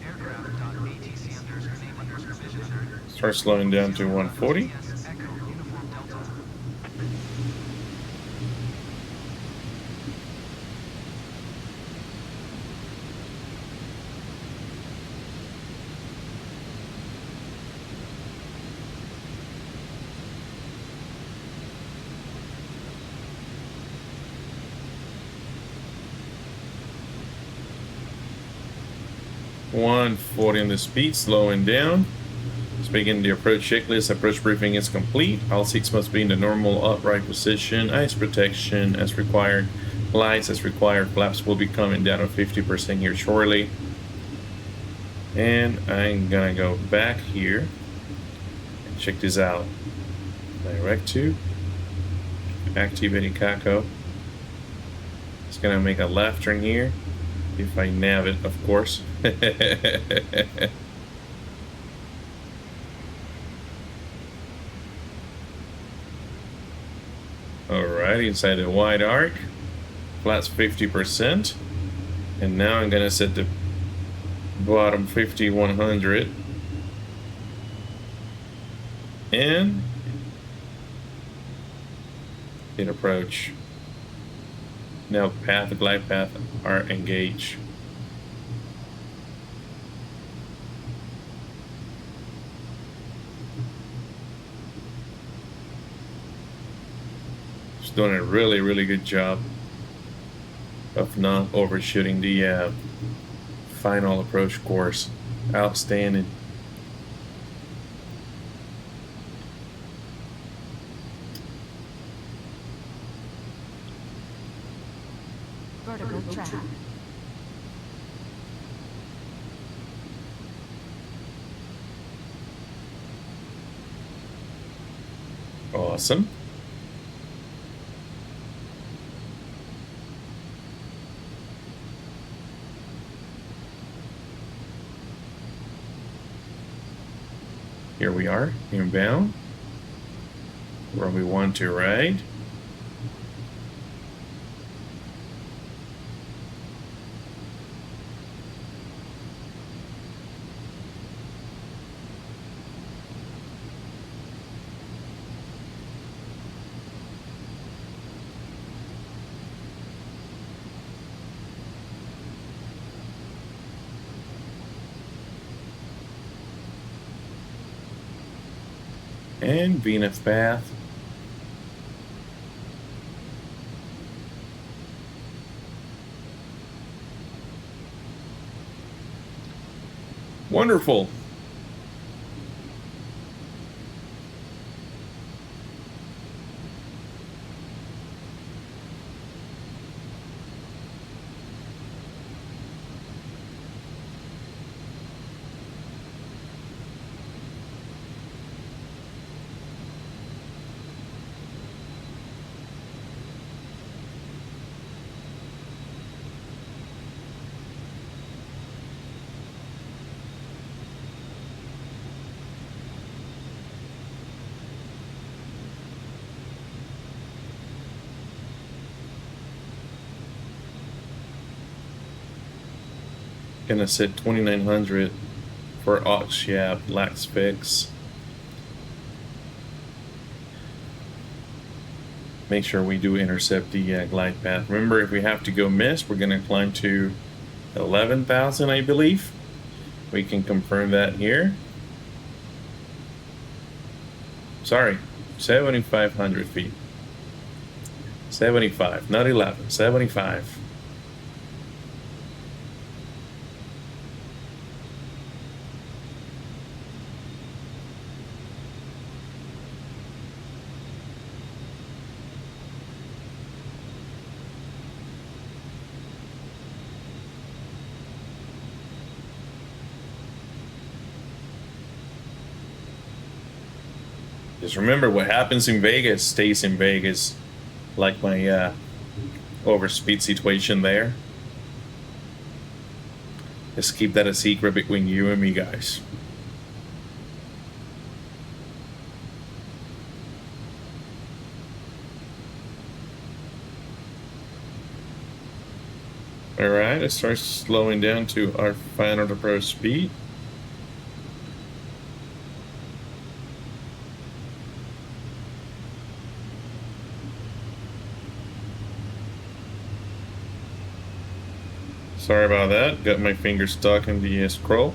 Aircraft.ATC underscore name underscore vision under Start slowing down to 140. TDS Echo Uniform Delta. One 40 on the speed, slowing down. Speaking the approach checklist, approach briefing is complete. All seats must be in the normal upright position. Ice protection as required. Lights as required. Flaps will be coming down to 50% here shortly. And I'm gonna go back here and check this out. Direct to activating CACO. It's gonna make a left turn here. If I nav it, of course. Alright, inside the wide arc. Flat's 50%. And now I'm gonna set the bottom 50-100. And hit approach. Now path, glide path are engaged. It's doing a really good job of not overshooting the final approach course. Outstanding. Vertical track. Awesome. Here we are, inbound, where we want to ride. And VNF path. Wonderful. Gonna set 2900 for aux, yeah, black's fix. Make sure we do intercept the glide path. Remember, if we have to go missed, we're gonna climb to 11,000, I believe. We can confirm that here. Sorry, 7,500 feet. 75, not 11, 75. Just remember, what happens in Vegas stays in Vegas. Like my overspeed situation there. Just keep that a secret between you and me, guys. Alright, it starts slowing down to our final approach speed. Sorry about that, got my finger stuck in the scroll.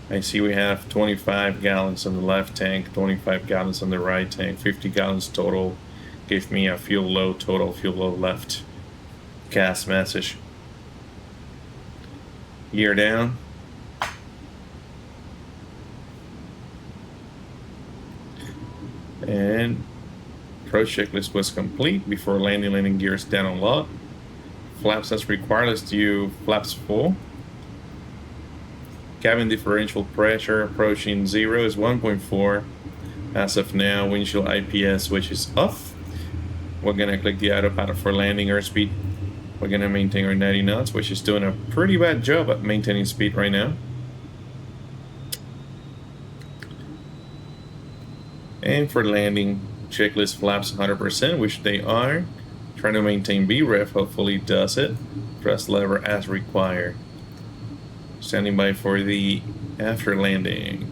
I see we have 25 gallons on the left tank, 25 gallons on the right tank, 50 gallons total. Give me a fuel low total, fuel low left. Gas message. Gear down. And approach checklist was complete before landing gears down on lock. Flaps as required, let's do flaps full. Cabin differential pressure approaching 0 is 1.4. As of now, windshield IPS switch is off. We're gonna click the autopilot for landing airspeed. We're gonna maintain our 90 knots, which is doing a pretty bad job at maintaining speed right now. And for landing, checklist flaps 100%, which they are. Trying to maintain BREF, hopefully it does it. Press lever as required. Standing by for the after landing.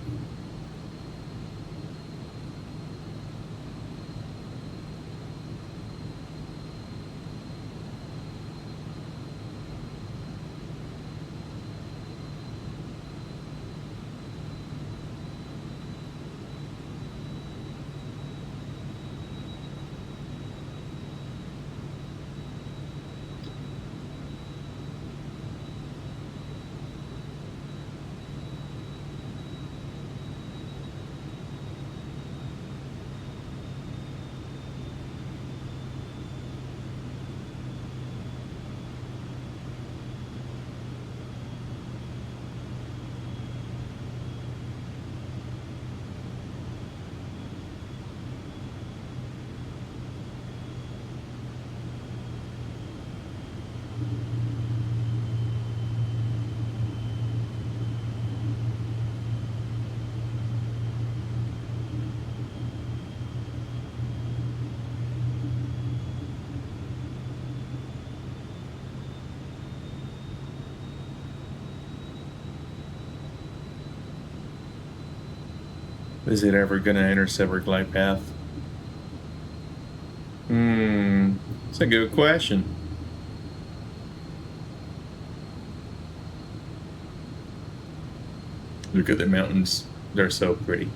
Is it ever gonna intercept our glide path? It's a good question. Look at the mountains, they're so pretty.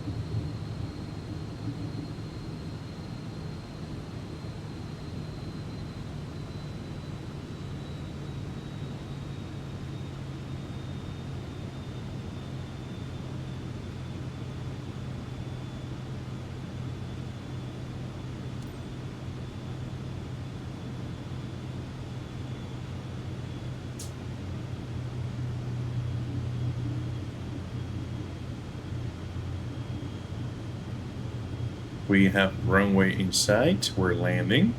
We have runway in sight. We're landing.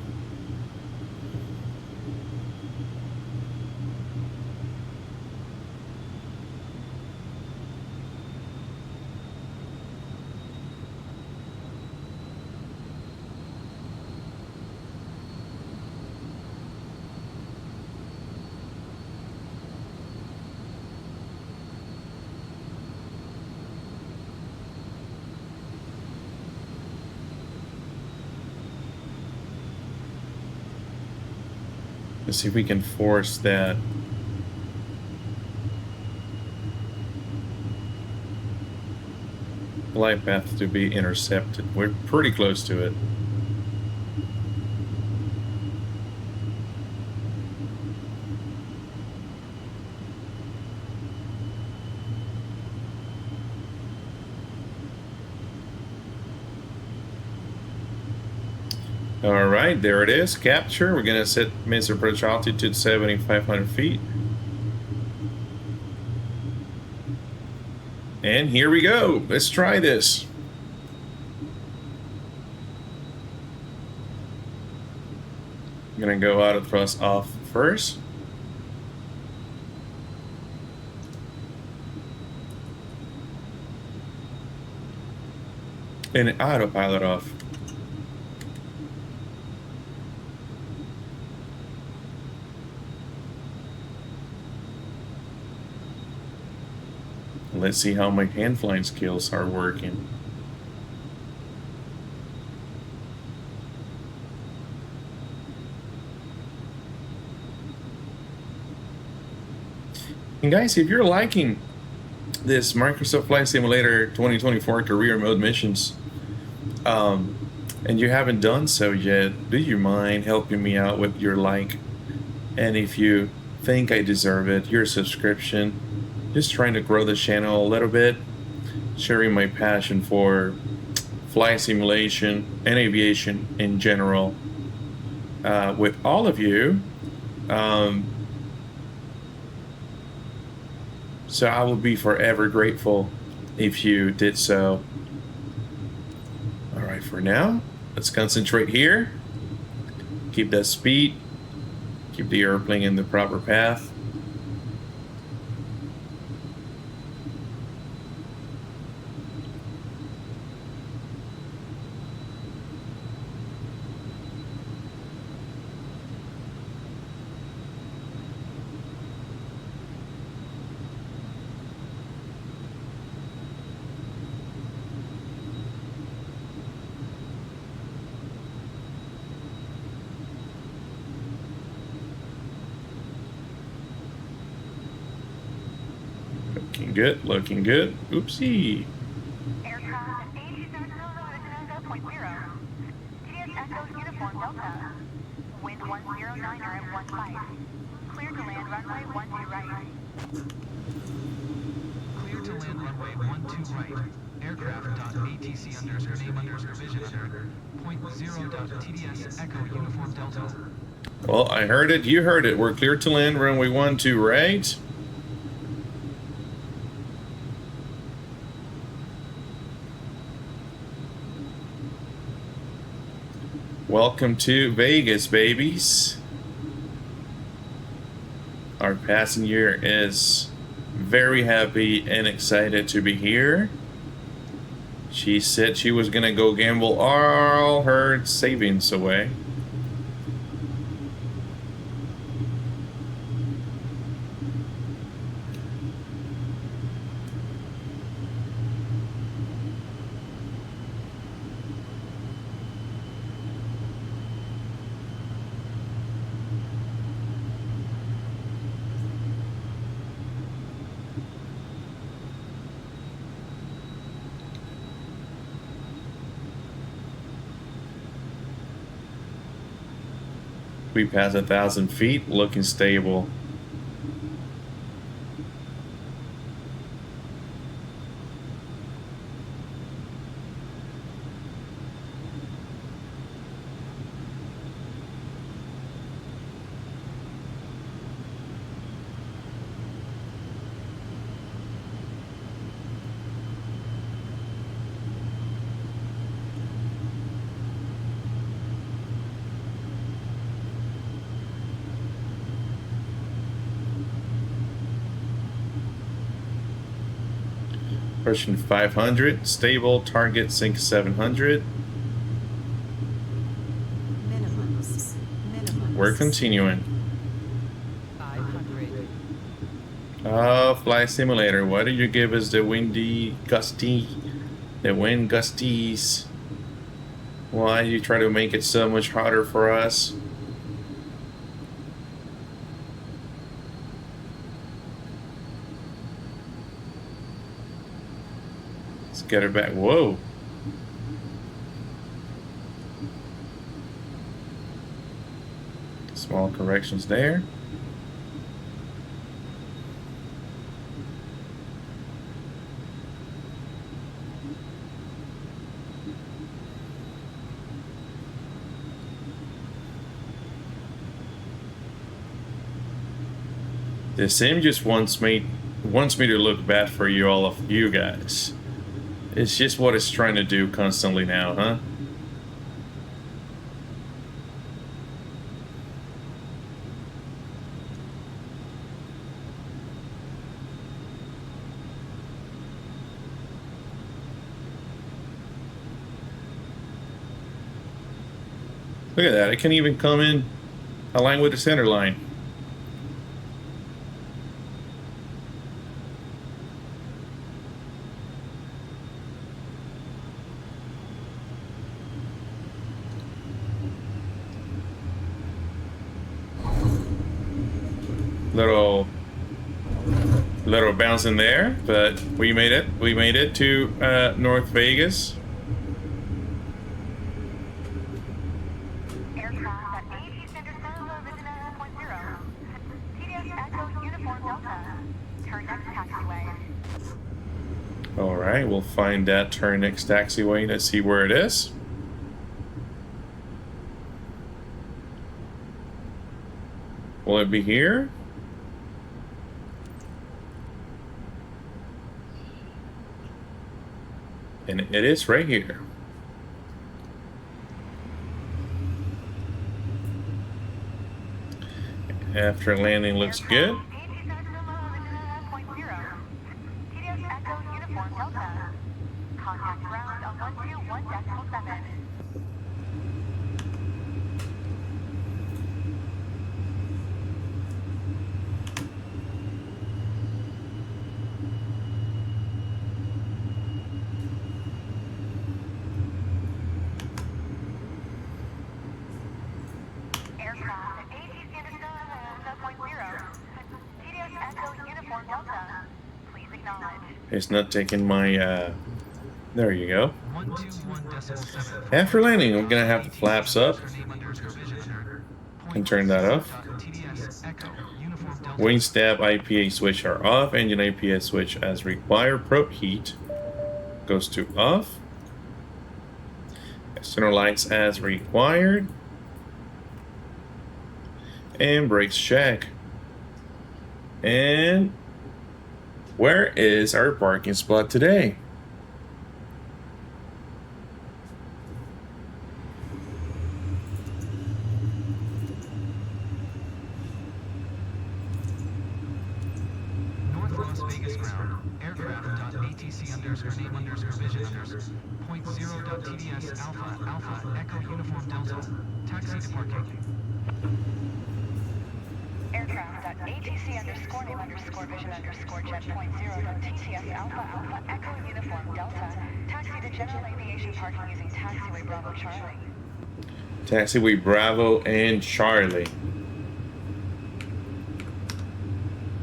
Let's see if we can force that. Glide path to be intercepted. We're pretty close to it. All right, there it is. Capture. We're gonna set missile approach altitude to 7,500 feet. And here we go. Let's try this. I'm gonna go auto thrust off first. And autopilot off. Let's see how my hand flying skills are working. And guys, if you're liking this Microsoft Flight Simulator 2024 career mode missions, and you haven't done so yet, do you mind helping me out with your like? And if you think I deserve it, your subscription. Just trying to grow the channel a little bit, sharing my passion for flight simulation and aviation in general with all of you. So I will be forever grateful if you did so. All right, for now, let's concentrate here. Keep that speed. Keep the airplane in the proper path. Looking good, looking good. Oopsie. Aircraft at 87.0. TDS Echo Uniform Delta. Wind 109er at 15. Clear to land runway 12 right. Clear to land runway 12 right. Aircraft.ATC underscore name underscore vision under 0.0.TDS Echo Uniform Delta. Well, I heard it. You heard it. We're clear to land runway 12 right. Welcome to Vegas, babies. Our passenger is very happy and excited to be here. She said she was gonna go gamble all her savings away. We passed 1,000 feet, looking stable. Pushing 500, stable, target sync 700. Minimums. We're continuing. 500. Oh, Flight Simulator, why did you give us the wind gusties? Why do you try to make it so much harder for us? get it back. Whoa. Small corrections there. The sim just wants me to look bad for you, all of you guys. It's just what it's trying to do constantly now, huh? Look at that, it can even come in aligned with the center line. Little bounce in there, but we made it. We made it to North Vegas. Aircraft at AMD Center Original 0.0. TDS Echo Uniform Delta. Turn next taxiway. All right, we'll find that turn next taxiway. Let's see where it is. Will it be here? And it is right here. After landing looks good. Contact ground on 121.7. It's not taking my, there you go. 121.7. After landing, I'm gonna have the flaps up and turn that off. Wing stab IPA switch are off. Engine IPS switch as required. Probe heat goes to off. External lights as required. And brakes check. And where is our parking spot today? North Las Vegas ground. Aircraft.ATC underscore name underscore vision underscore 0.0.TDS alpha echo uniform delta. Taxi to parking. Aircraft.ATC underscore name underscore vision underscore jet 0.0.TTS alpha echo uniform delta. Taxi to general aviation parking using taxiway Bravo Charlie. Taxiway Bravo and Charlie.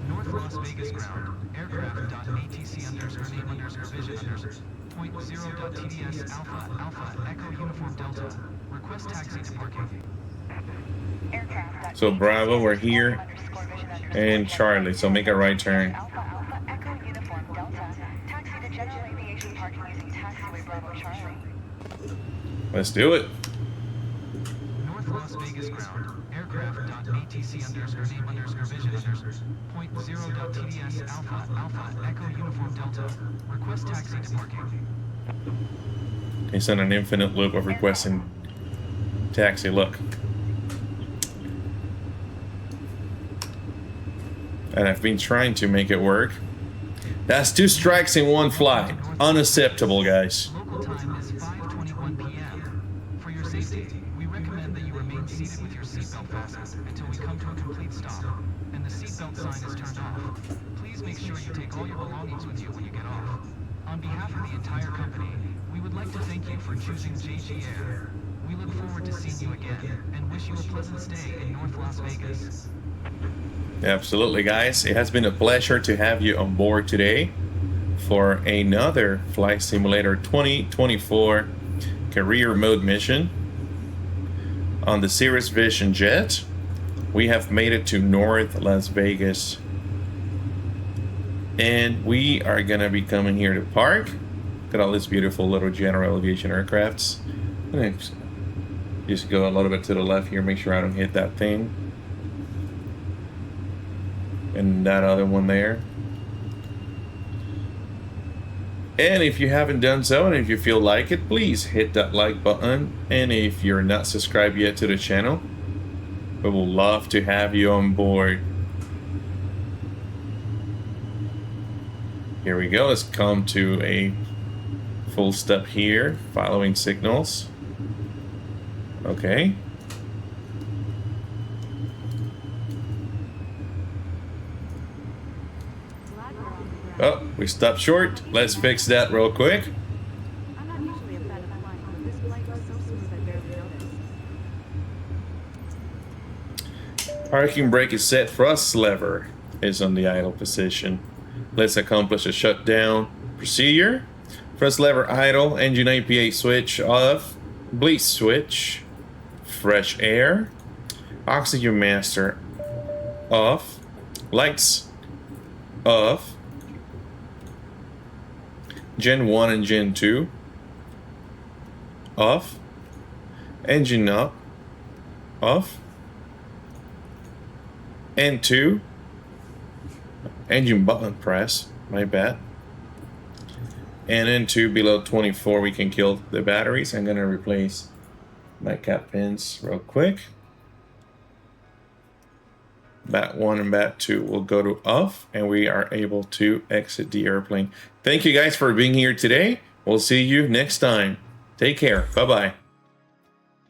North Las Vegas ground. Aircraft.ATC underscore name underscore vision underscore 0.0.TDS alpha echo uniform delta. Request taxi to parking. So Bravo, we're here, and Charlie, so make a right turn. Let's do it. North Las Vegas ground. Aircraft.ATC underscore name underscore vision underscore 0.0.TDS alpha echo uniform delta. Request taxi to parking. It's on an infinite loop of requesting taxi. Look. And I've been trying to make it work. That's 2 strikes in one flight. Unacceptable, guys. Local time is 5:21 p.m. For your safety, we recommend that you remain seated with your seatbelt fastened until we come to a complete stop and the seatbelt sign is turned off. Please make sure you take all your belongings with you when you get off. On behalf of the entire company, we would like to thank you for choosing JG Air. We look forward to seeing you again and wish you a pleasant stay in North Las Vegas. Absolutely, guys. It has been a pleasure to have you on board today. for another Flight Simulator 2024 career mode mission on the Cirrus Vision jet. We have made it to North Las Vegas, and we are gonna be coming here to park. Look at all these beautiful little general aviation aircrafts. I'm gonna just go a little bit to the left here, make sure I don't hit that thing and that other one there. And if you haven't done so, and if you feel like it, please hit that like button. And if you're not subscribed yet to the channel, we will love to have you on board. Here we go. Let's come to a full stop here, following signals. Okay. Oh, we stopped short. Let's fix that real quick. I'm not usually a fan of flying, but this flight was so smooth I barely noticed. Parking brake is set. Thrust lever is on the idle position. Let's accomplish a shutdown procedure. Thrust lever idle. Engine APA switch off. Bleed switch. Fresh air. Oxygen master off. Lights off. Gen 1 and Gen 2 off. Engine up off. N2 engine button press, my bad. And N2 below 24 we can kill the batteries. I'm gonna replace my cap pins real quick. Bat 1 and Bat 2 will go to off, and we are able to exit the airplane. Thank you guys for being here today. We'll see you next time. Take care. Bye-bye.